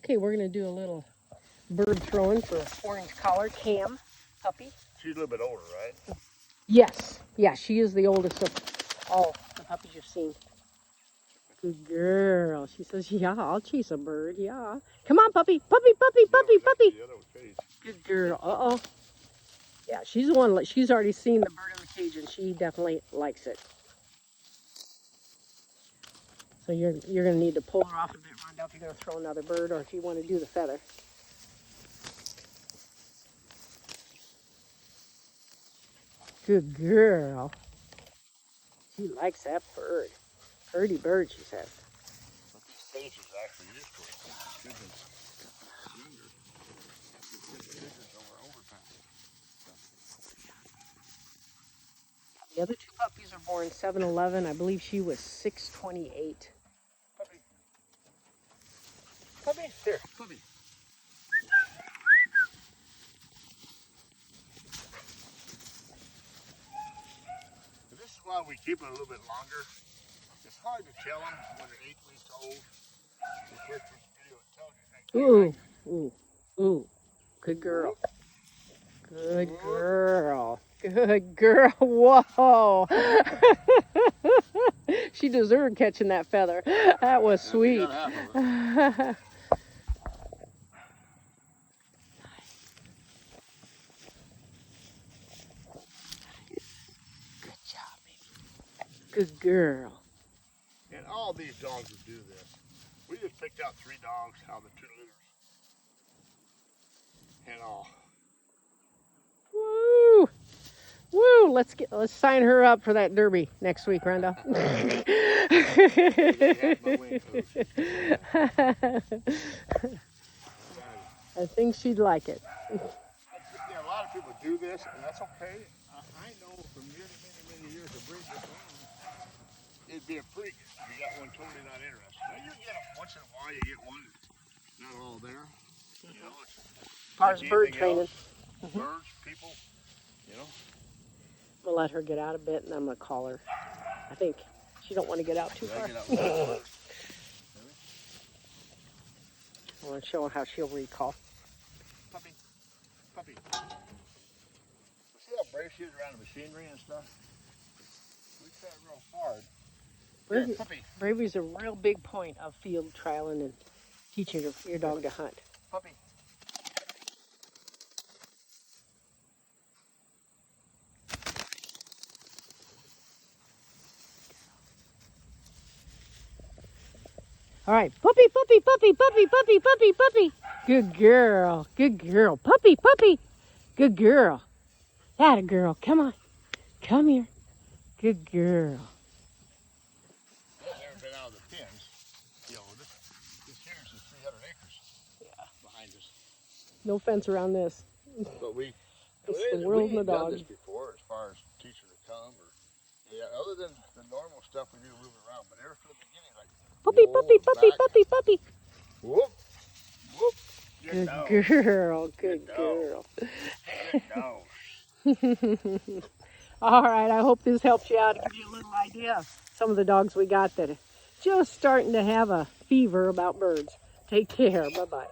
Okay, we're going to do a little bird throwing for orange collar Cam puppy. She's a little bit older, right? Yes. Yeah, she is the oldest of all the puppies you've seen. Good girl. She says, yeah, I'll chase a bird. Yeah. Come on, puppy. Puppy, puppy, puppy, puppy. Good girl. Uh-oh. Yeah, she's the one. She's already seen the bird in the cage, and she definitely likes it. So you're going to need to pull her off a bit, Rhonda, if you're going to throw another bird, or if you want to do the feather. Good girl. She likes that bird. Pretty bird, she says. But these stages actually used to it. Younger. The other two puppies are born 7/11. I believe she was 6/28. Puppy. Puppy. Here, puppy. This is why we keep it a little bit longer. It's hard to tell them when they're 8 weeks old. The first video tells you. Ooh, ooh. Good girl. Good girl. Good girl. Whoa. She deserved catching that feather. That was sweet. Good job, baby. Good girl. And all these dogs would do this. We just picked out 3 dogs out of the 2 litters. And all. Woo! Woo! Let's sign her up for that derby next week, Rhonda. I think she'd like it. Yeah, a lot of people do this, and that's okay. I know from many years of breeding this land, it'd be a freak if you got one totally not interested. Now, you get them once in a while, you get one that's not all there. You know, it's As far as bird training. Birds, people, you know. I'm going to let her get out a bit, and I'm going to call her. I think she don't want to get out too far. I want to show her how she'll recall. Puppy, puppy. See how brave she is around the machinery and stuff? We try real hard. Bravery, bravery's a real big point of field trialing and teaching your dog to hunt. Puppy. All right, puppy, puppy, puppy, puppy, puppy, puppy, puppy. Good girl, good girl. Puppy, puppy, good girl. That a girl. Come on, come here. Good girl. I've never been out of the pens. You know, this here is 300 acres. Yeah, behind us. No fence around this. But we, It's the world and the done dog. this before, as far as teaching to come, or other than the normal stuff we do moving around. But ever from the beginning, like Puppy, whoa, puppy, puppy, back, puppy, puppy. whoop, whoop. Good dog. girl, good girl. Good dog. All right, I hope this helps you out to give you a little idea of some of the dogs we got that are just starting to have a fever about birds. Take care. Bye-bye.